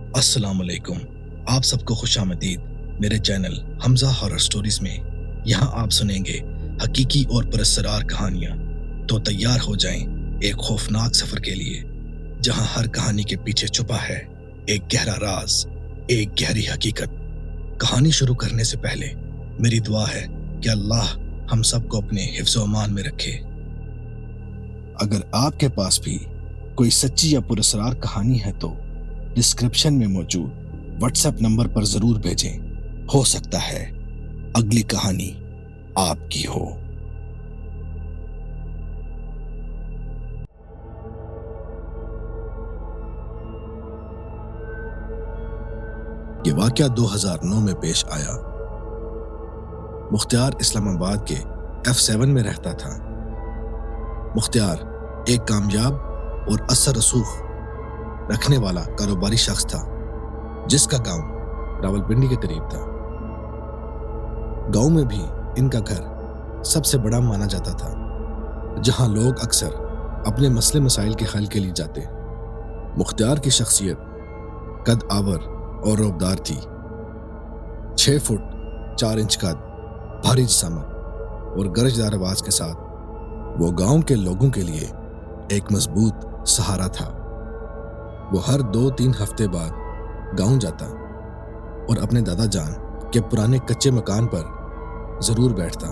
السلام علیکم، آپ سب کو خوش آمدید میرے چینل حمزہ ہارر سٹوریز میں۔ یہاں آپ سنیں گے حقیقی اور پراسرار کہانیاں۔ تو تیار ہو جائیں ایک خوفناک سفر کے لیے، جہاں ہر کہانی کے پیچھے چھپا ہے ایک گہرا راز، ایک گہری حقیقت۔ کہانی شروع کرنے سے پہلے میری دعا ہے کہ اللہ ہم سب کو اپنے حفظ و امان میں رکھے۔ اگر آپ کے پاس بھی کوئی سچی یا پراسرار کہانی ہے تو ڈسکرپشن میں موجود واٹس ایپ نمبر پر ضرور بھیجیں۔ ہو سکتا ہے اگلی کہانی آپ کی ہو۔ یہ واقعہ 2009 میں پیش آیا۔ مختار اسلام آباد کے F7 میں رہتا تھا۔ مختار ایک کامیاب اور اثر رسوخ رکھنے والا کاروباری شخص تھا، جس کا گاؤں راولپنڈی کے قریب تھا۔ گاؤں میں بھی ان کا گھر سب سے بڑا مانا جاتا تھا، جہاں لوگ اکثر اپنے مسئلے مسائل کے حل کے لیے جاتے۔ مختار کی شخصیت قد آور اور رعبدار تھی۔ 6 فٹ 4 انچ قد، بھاری جسامت اور گرجدار آواز کے ساتھ وہ گاؤں کے لوگوں کے لیے ایک مضبوط سہارا تھا۔ وہ ہر 2-3 ہفتے بعد گاؤں جاتا اور اپنے دادا جان کے پرانے کچے مکان پر ضرور بیٹھتا۔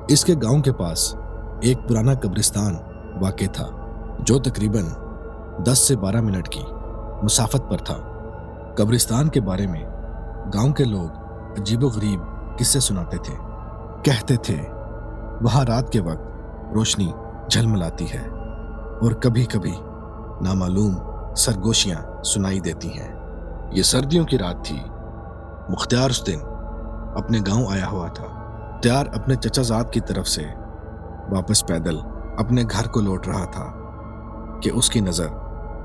اس کے گاؤں کے پاس ایک پرانا قبرستان واقع تھا، جو تقریباً 10 سے 12 منٹ کی مسافت پر تھا۔ قبرستان کے بارے میں گاؤں کے لوگ عجیب و غریب قصے سناتے تھے۔ کہتے تھے وہاں رات کے وقت روشنی جھلملاتی ہے اور کبھی کبھی نامعلوم سرگوشیاں سنائی دیتی ہیں۔ یہ سردیوں کی رات تھی۔ مختار اس دن اپنے گاؤں آیا ہوا تھا۔ مختار اپنے چچا زاد کی طرف سے واپس پیدل اپنے گھر کو لوٹ رہا تھا کہ اس کی نظر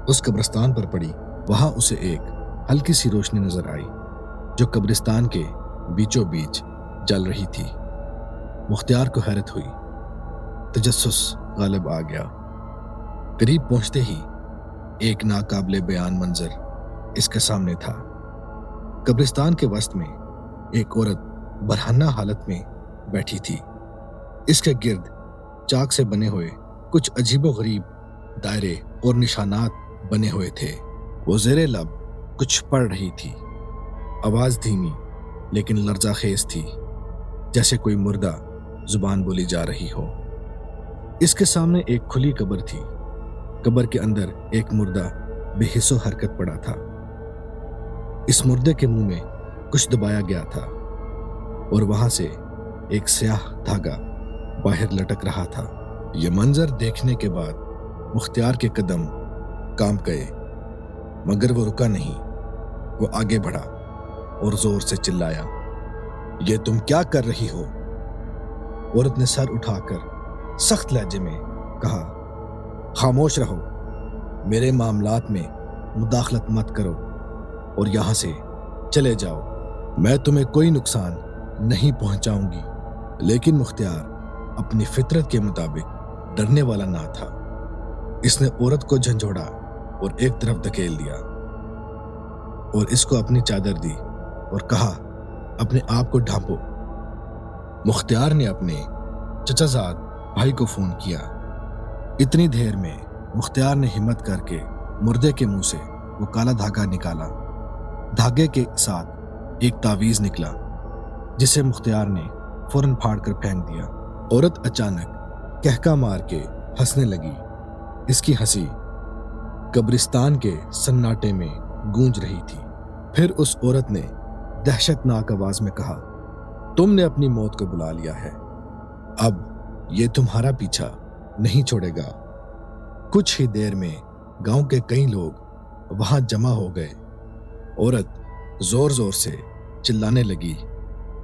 اس قبرستان پر پڑی۔ وہاں اسے ایک ہلکی سی روشنی نظر آئی جو قبرستان کے بیچوں بیچ جل رہی تھی۔ مختار کو حیرت ہوئی، تجسس غالب آ گیا۔ قریب پہنچتے ہی ایک ناقابل بیان منظر اس کے سامنے تھا۔ قبرستان کے وسط میں ایک عورت برہنہ حالت میں بیٹھی تھی۔ اس کے گرد چاک سے بنے ہوئے کچھ عجیب و غریب دائرے اور نشانات بنے ہوئے تھے۔ وہ زیر لب کچھ پڑھ رہی تھی۔ آواز دھیمی لیکن لرزہ خیز تھی، جیسے کوئی مردہ زبان بولی جا رہی ہو۔ اس کے سامنے ایک کھلی قبر تھی۔ قبر کے اندر ایک مردہ بے حس و حرکت پڑا تھا۔ اس مردے کے منہ میں کچھ دبایا گیا تھا اور وہاں سے ایک سیاہ دھاگا باہر لٹک رہا تھا۔ یہ منظر دیکھنے کے بعد مختار کے قدم کانپ گئے، مگر وہ رکا نہیں۔ وہ آگے بڑھا اور زور سے چلایا، یہ تم کیا کر رہی ہو؟ عورت نے سر اٹھا کر سخت لہجے میں کہا، خاموش رہو، میرے معاملات میں مداخلت مت کرو اور یہاں سے چلے جاؤ۔ میں تمہیں کوئی نقصان نہیں پہنچاؤں گی۔ لیکن مختار اپنی فطرت کے مطابق ڈرنے والا نہ تھا۔ اس نے عورت کو جھنجھوڑا اور ایک طرف دھکیل دیا اور اس کو اپنی چادر دی اور کہا، اپنے آپ کو ڈھانپو۔ مختار نے اپنے چچا زاد بھائی کو فون کیا۔ اتنی دیر میں مختار نے ہمت کر کے مردے کے منہ سے وہ کالا دھاگا نکالا۔ دھاگے کے ساتھ ایک تعویذ نکلا، جسے مختار نے فوراً پھاڑ کر پھینک دیا۔ عورت اچانک کہکا مار کے ہنسنے لگی۔ اس کی ہنسی قبرستان کے سناٹے میں گونج رہی تھی۔ پھر اس عورت نے دہشت ناک آواز میں کہا، تم نے اپنی موت کو بلا لیا ہے، اب یہ تمہارا پیچھا نہیں چھوڑے گا۔ کچھ ہی دیر میں گاؤں کے کئی لوگ وہاں جمع ہو گئے۔ عورت زور زور سے چلانے لگی،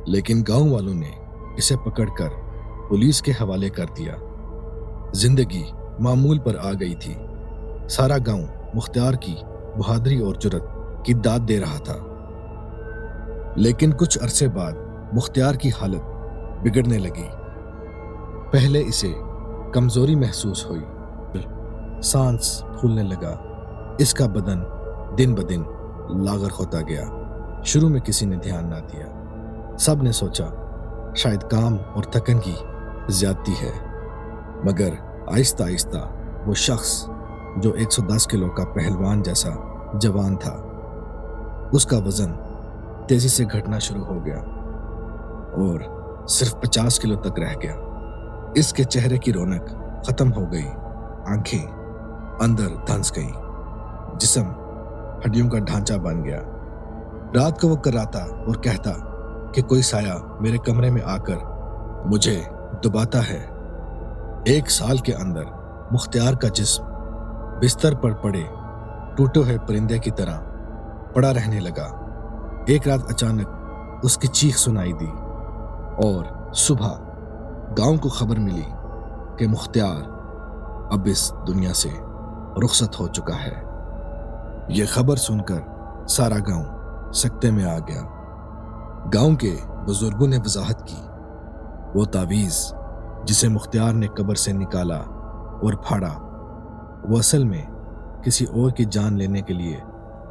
لیکن گاؤں والوں نے اسے پکڑ کر پولیس کے حوالے کر دیا۔ زندگی معمول پر آ گئی تھی۔ سارا گاؤں مختار کی بہادری اور جرات کی داد دے رہا تھا۔ لیکن کچھ عرصے بعد مختار کی حالت بگڑنے لگی۔ پہلے اسے کمزوری محسوس ہوئی، سانس پھولنے لگا۔ اس کا بدن دن بدن लागर होता गया। शुरू में किसी ने ध्यान ना दिया। सब ने सोचा शायद काम और थकन की ज्यादती है, मगर आहिस्ता आहिस्ता वो शख्स जो 110 किलो का पहलवान जैसा जवान था, उसका वजन तेजी से घटना शुरू हो गया और सिर्फ 50 किलो तक रह गया। इसके चेहरे की रौनक खत्म हो गई, आंखें अंदर धंस गई, जिस्म हड्डियों का ढांचा बन गया। रात को वो कराता और कहता कि कोई साया मेरे कमरे में आकर मुझे दबाता है। 1 साल के अंदर मुख्तियार का जिस्म बिस्तर पर पड़े टूटे हुए परिंदे की तरह पड़ा रहने लगा। एक रात अचानक उसकी चीख सुनाई दी और सुबह गांव को खबर मिली कि मुख्तियार अब इस दुनिया से रुखसत हो चुका है। यह खबर सुनकर सारा गांव सकते में आ गया। गांव के बुजुर्गों ने वजाहत की, वो तावीज़ जिसे मुख्तियार ने कब्र से निकाला और फाड़ा, वो असल में किसी और की जान लेने के लिए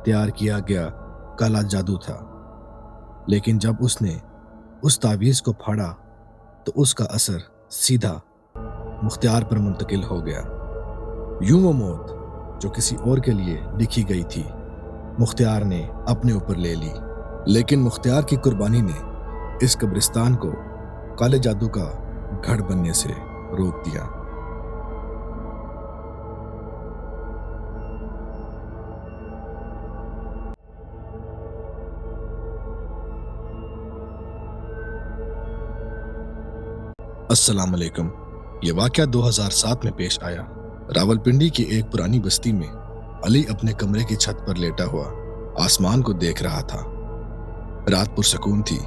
तैयार किया गया काला जादू था। लेकिन जब उसने उस तावीज़ को फाड़ा तो उसका असर सीधा मुख्तियार पर मुंतकिल हो गया। यूं वो मौत जो किसी और के लिए लिखी गई थी, मुख्तियार ने अपने ऊपर ले ली। लेकिन मुख्तियार की कुर्बानी ने इस कब्रिस्तान को काले जादू का गढ़ बनने से रोक दिया। अस्सलाम वालेकुम। ये वाक़या 2007 में पेश आया। रावलपिंडी की एक पुरानी बस्ती में अली अपने कमरे की छत पर लेटा हुआ आसमान को देख रहा था। रात पुरसकून थी।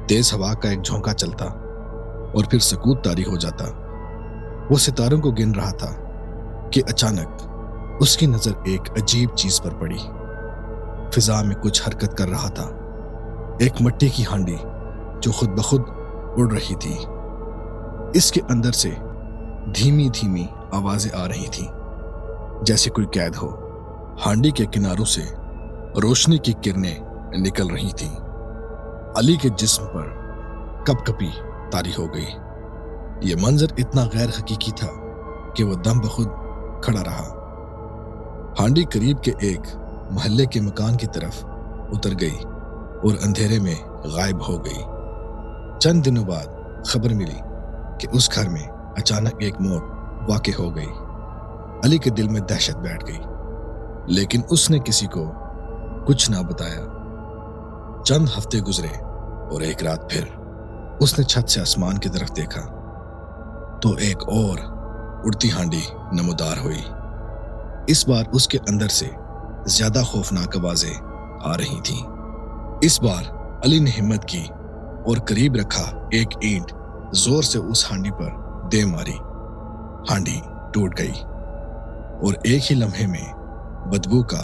तेज हवा का एक झोंका चलता और फिर सकूत तारी हो जाता। वो सितारों को गिन रहा था कि अचानक उसकी नजर एक अजीब चीज पर पड़ी। फिजा में कुछ हरकत कर रहा था। एक मिट्टी की हांडी जो खुद ब खुद उड़ रही थी। इसके अंदर से धीमी धीमी आवाजें आ रही थी, जैसे कोई कैद हो। हांडी के किनारों से रोशनी की किरणें निकल रही थीं। अली के जिस्म पर कपकपी तारी हो गई। यह मंजर इतना गैर हकीकी था कि वो दम बखुद खड़ा रहा। हांडी करीब के एक मोहल्ले के मकान की तरफ उतर गई और अंधेरे में गायब हो गई। चंद दिनों बाद खबर मिली कि उस घर में अचानक एक मौत वाक़ई हो गई। अली के दिल में दहशत बैठ गई, लेकिन उसने किसी को कुछ ना बताया। चंद हफ्ते गुजरे और एक रात फिर उसने छत से आसमान की तरफ देखा तो एक और उड़ती हांडी नमोदार हुई। इस बार उसके अंदर से ज्यादा खौफनाक आवाजें आ रही थीं। इस बार अली ने हिम्मत की और करीब रखा एक ईंट जोर से उस हांडी पर दे मारी। हांडी टूट गई और एक ही लम्हे में बदबू का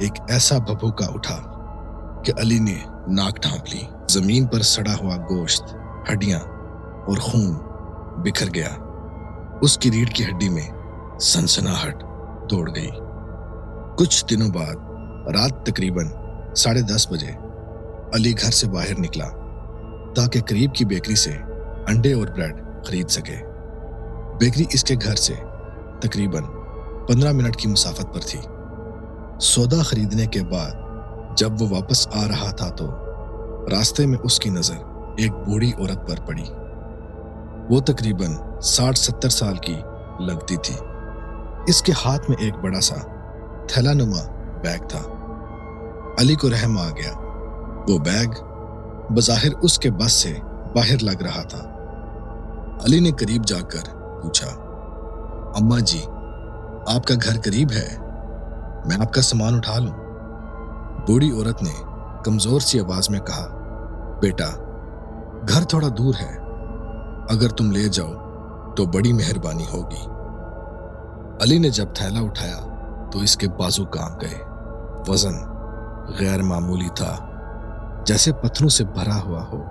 एक ऐसा भभूका उठा कि अली ने नाक ढांप ली। जमीन पर सड़ा हुआ गोश्त, हड्डियां और खून बिखर गया। उसकी रीढ़ की हड्डी में सनसनाहट दौड़ गई। कुछ दिनों बाद रात तकरीबन 10:30 बजे अली घर से बाहर निकला ताकि करीब की बेकरी से अंडे और ब्रेड खरीद सके। बेकरी इसके घर से तकरीबन 15 मिनट की मुसाफत पर थी। सौदा खरीदने के बाद जब वो वापस आ रहा था तो रास्ते में उसकी नजर एक बूढ़ी औरत पर पड़ी। वो तकरीबन 60-70 साल की लगती थी। इसके हाथ में एक बड़ा सा थैलानुमा बैग था। अली को रहम आ गया। वो बैग बज़ाहिर उसके बस से बाहर लग रहा था। अली ने करीब जाकर पूछा, अम्मा जी, आपका घर करीब है? मैं आपका सामान उठा लूं? बूढ़ी औरत ने कमजोर सी आवाज में कहा, बेटा, घर थोड़ा दूर है, अगर तुम ले जाओ तो बड़ी मेहरबानी होगी। अली ने जब थैला उठाया तो इसके बाजू कांप गए। वजन गैर मामूली था, जैसे पत्थरों से भरा हुआ हो।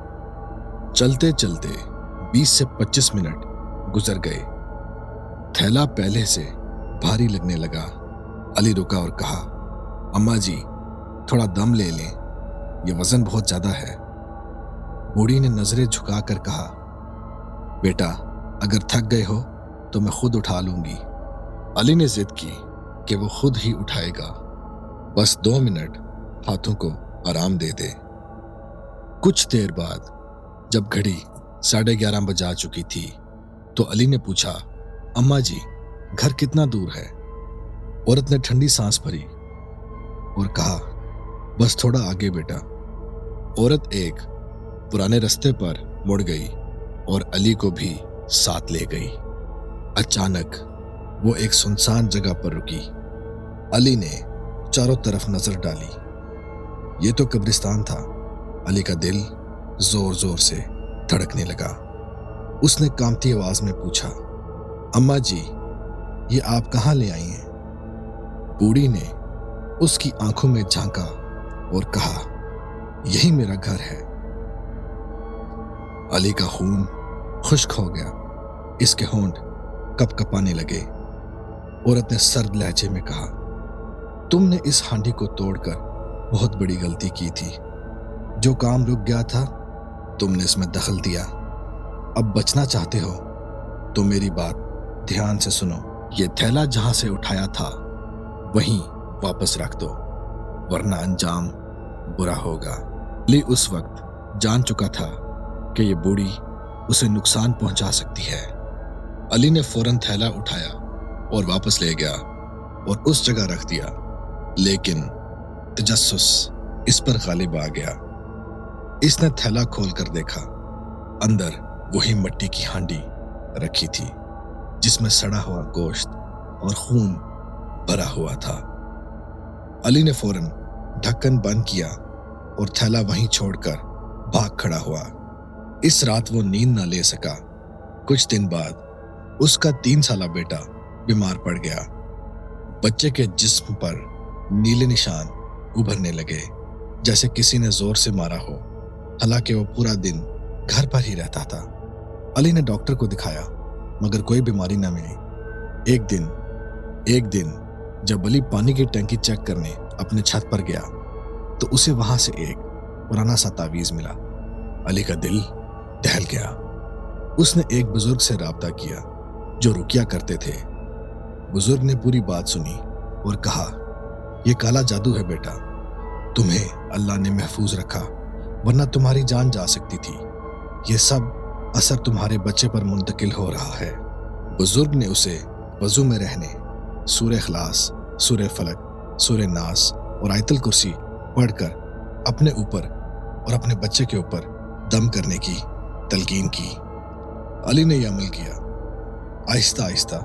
चलते चलते 20 से 25 मिनट गुजर गए। थैला पहले से भारी लगने लगा। अली रुका और कहा, अम्मा जी, थोड़ा दम ले लें, ये वजन बहुत ज्यादा है। बूढ़ी ने नजरें झुका कर कहा, बेटा अगर थक गए हो तो मैं खुद उठा लूंगी। अली ने जिद की कि वो खुद ही उठाएगा, बस 2 मिनट हाथों को आराम दे दे। कुछ देर बाद जब घड़ी 11:30 बजा चुकी थी तो अली ने पूछा, अम्मा जी घर कितना दूर है? औरत ने ठंडी सांस भरी और कहा, बस थोड़ा आगे बेटा। औरत एक पुराने रास्ते पर मुड़ गई और अली को भी साथ ले गई। अचानक वो एक सुनसान जगह पर रुकी। अली ने चारों तरफ नजर डाली। ये तो कब्रिस्तान था। अली का दिल जोर जोर से धड़कने लगा। उसने कांपती आवाज में पूछा, अम्मा जी ये आप कहाँ ले आई हैं? बूढ़ी ने उसकी आंखों में झांका और कहा, यही मेरा घर है। अली का खून खुश्क हो गया, इसके होंठ कपकपाने लगे। औरत ने सर्द लहजे में कहा, तुमने इस हांडी को तोड़कर बहुत बड़ी गलती की थी। जो काम रुक गया था तुमने इसमें दखल दिया। अब बचना चाहते हो तो मेरी बात ध्यान से सुनो। ये थैला जहां से उठाया था वहीं वापस रख दो, वरना अंजाम बुरा होगा। अली उस वक्त जान चुका था कि ये बूढ़ी उसे नुकसान पहुंचा सकती है। अली ने फौरन थैला उठाया और वापस ले गया और उस जगह रख दिया, लेकिन तजस्सुस इस पर गालिब आ गया। इसने थैला खोलकर देखा, अंदर वही मिट्टी की हांडी रखी थी जिसमें सड़ा हुआ गोश्त और खून भरा हुआ था। अली ने फौरन ढक्कन बंद किया और थैला वहीं छोड़कर भाग खड़ा हुआ। इस रात वो नींद न ले सका। कुछ दिन बाद उसका 3 साला बेटा बीमार पड़ गया। बच्चे के जिस्म पर नीले निशान उभरने लगे, जैसे किसी ने जोर से मारा हो। हालांकि वो पूरा दिन घर पर ही रहता था। अली ने डॉक्टर को दिखाया, मगर कोई बीमारी न मिली। एक दिन जब अली पानी की टंकी चेक करने अपने छत पर गया तो उसे वहां से एक पुराना सा तावीज मिला। अली का दिल दहल गया। उसने एक बुजुर्ग से राब्ता किया जो रुकिया करते थे। बुजुर्ग ने पूरी बात सुनी और कहा, यह काला जादू है बेटा, तुम्हें अल्लाह ने महफूज रखा, वरना तुम्हारी जान जा सकती थी। यह सब असर तुम्हारे बच्चे पर मुंतकिल हो रहा है। बुजुर्ग ने उसे वजू में रहने सूरह इखलास, सूरह फलक, सूरह नास और आयतुल कुर्सी पढ़कर अपने ऊपर और अपने बच्चे के ऊपर दम करने की तलकीन की। अली ने यह अमल किया। आहिस्ता आहिस्ता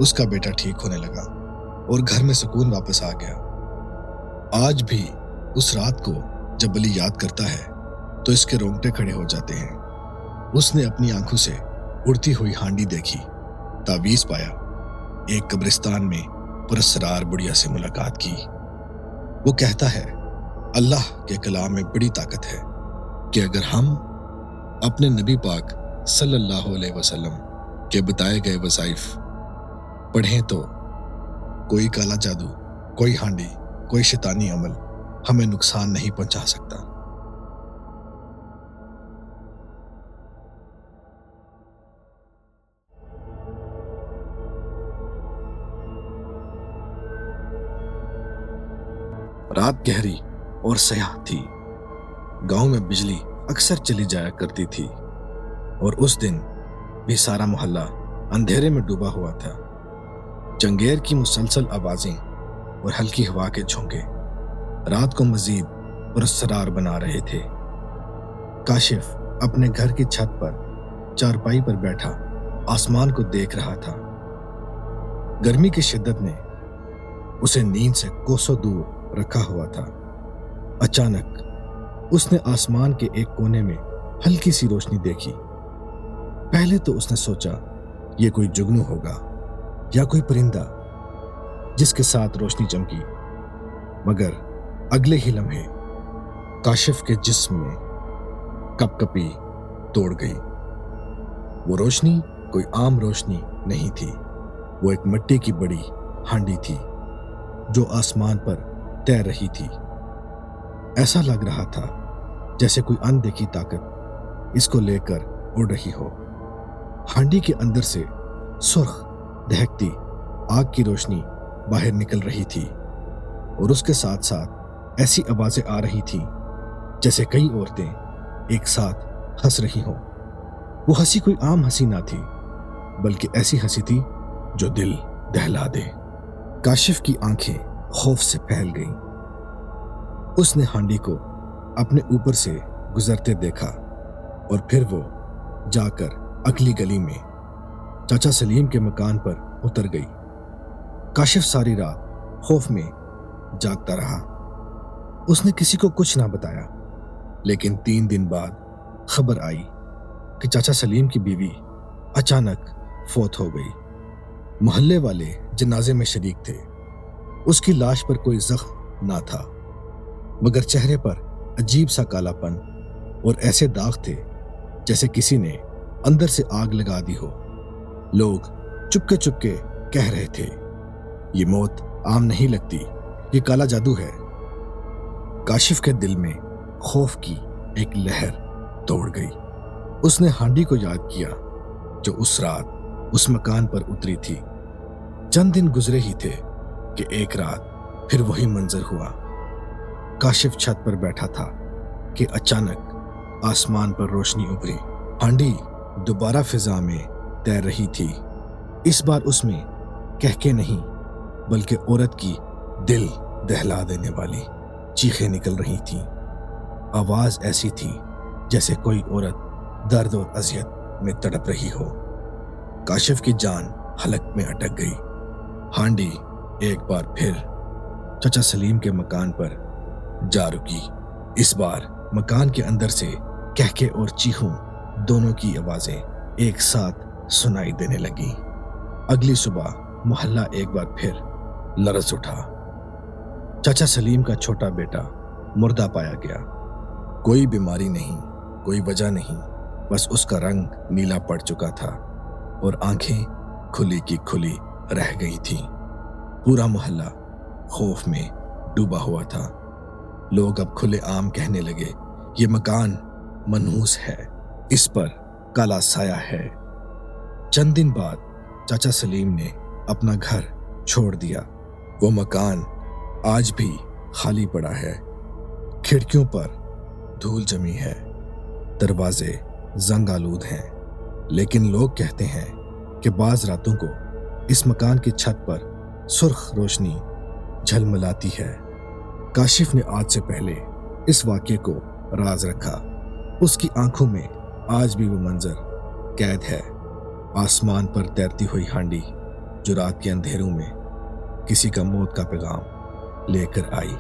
उसका बेटा ठीक होने लगा और घर में सुकून वापस आ गया। आज भी उस रात को जब अली याद करता है तो इसके रोंगटे खड़े हो जाते हैं। उसने अपनी आंखों से उड़ती हुई हांडी देखी, तावीज पाया, एक कब्रिस्तान में पुरस्सरार बुढ़िया से मुलाकात की। वो कहता है, अल्लाह के कलाम में बड़ी ताकत है कि अगर हम अपने नबी पाक सल्लल्लाहु अलैहि वसल्लम के बताए गए वज़ाइफ पढ़ें तो कोई काला जादू, कोई हांडी, कोई शैतानी अमल हमें नुकसान नहीं पहुंचा सकता। रात गहरी और स्याह थी। गांव में बिजली अक्सर चली जाया करती थी और उस दिन भी सारा मोहल्ला अंधेरे में डूबा हुआ था। चंगेर की मुसलसल आवाजें और हल्की हवा के झोंके रात को मजीद पुरस्सरार बना रहे थे। काशिफ अपने घर की छत पर चारपाई पर बैठा आसमान को देख रहा था। गर्मी की शिद्दत ने उसे नींद से कोसों दूर रखा हुआ था। अचानक उसने आसमान के एक कोने में हल्की सी रोशनी देखी। पहले तो उसने सोचा यह कोई जुगनू होगा या कोई परिंदा जिसके साथ रोशनी चमकी, मगर अगले ही लम्हे काशिफ के जिस्म में कपकपी तोड़ गई। वो रोशनी कोई आम रोशनी नहीं थी, वो एक मिट्टी की बड़ी हांडी थी जो आसमान पर तैर रही थी। ऐसा लग रहा था जैसे कोई अनदेखी ताकत इसको लेकर उड़ रही हो। हांडी के अंदर से सुर्ख दहकती आग की रोशनी बाहर निकल रही थी और उसके साथ साथ ऐसी आवाजें आ रही थी जैसे कई औरतें एक साथ हंस रही हों। वो हंसी कोई आम हंसी ना थी, बल्कि ऐसी हंसी थी जो दिल दहला दे। काशिफ की आंखें खौफ से फैल गईं। उसने हांडी को अपने ऊपर से गुजरते देखा और फिर वो जाकर अगली गली में चाचा सलीम के मकान पर उतर गई। काशिफ सारी रात खौफ में जागता रहा। उसने किसी को कुछ ना बताया, लेकिन 3 दिन बाद खबर आई कि चाचा सलीम की बीवी अचानक फौत हो गई। मोहल्ले वाले जनाजे में शरीक थे। उसकी लाश पर कोई जख्म ना था, मगर चेहरे पर अजीब सा कालापन और ऐसे दाग थे जैसे किसी ने अंदर से आग लगा दी हो। लोग चुपके चुपके कह रहे थे, ये मौत आम नहीं लगती, ये काला जादू है। काशिफ के दिल में खौफ की एक लहर दौड़ गई। उसने हांडी को याद किया जो उस रात उस मकान पर उतरी थी। चंद दिन गुजरे ही थे कि एक रात फिर वही मंजर हुआ। काशिफ छत पर बैठा था कि अचानक आसमान पर रोशनी उभरी। हांडी दोबारा फिजा में तैर रही थी। इस बार उसमें कहके नहीं, बल्कि औरत की दिल दहला देने वाली चीखें निकल रही थीं। आवाज ऐसी थी जैसे कोई औरत दर्द और अजियत में तड़प रही हो। काशिफ की जान हलक में अटक गई। हांडी एक बार फिर चाचा सलीम के मकान पर जा रुकी। इस बार मकान के अंदर से कहके और चीखों दोनों की आवाजें एक साथ सुनाई देने लगी। अगली सुबह मोहल्ला एक बार फिर लरज उठा। चाचा सलीम का छोटा बेटा मुर्दा पाया गया। कोई बीमारी नहीं, कोई वजह नहीं, बस उसका रंग नीला पड़ चुका था और आंखें खुली की खुली रह गई थीं। पूरा मोहल्ला खौफ में डूबा हुआ था। लोग अब खुले आम कहने लगे, ये मकान मनहूस है, इस पर काला साया है। चंद दिन बाद चाचा सलीम ने अपना घर छोड़ दिया। वो मकान आज भी खाली पड़ा है। खिड़कियों पर धूल जमी है, दरवाजे जंग आलूद हैं, लेकिन लोग कहते हैं कि बाज रातों को इस मकान की छत पर सुर्ख रोशनी झलमलाती है। काशिफ ने आज से पहले इस वाक़े को राज रखा। उसकी आंखों में आज भी वो मंजर कैद है। आसमान पर तैरती हुई हांडी जो रात के अंधेरों में किसी का मौत का पैगाम लेकर आई।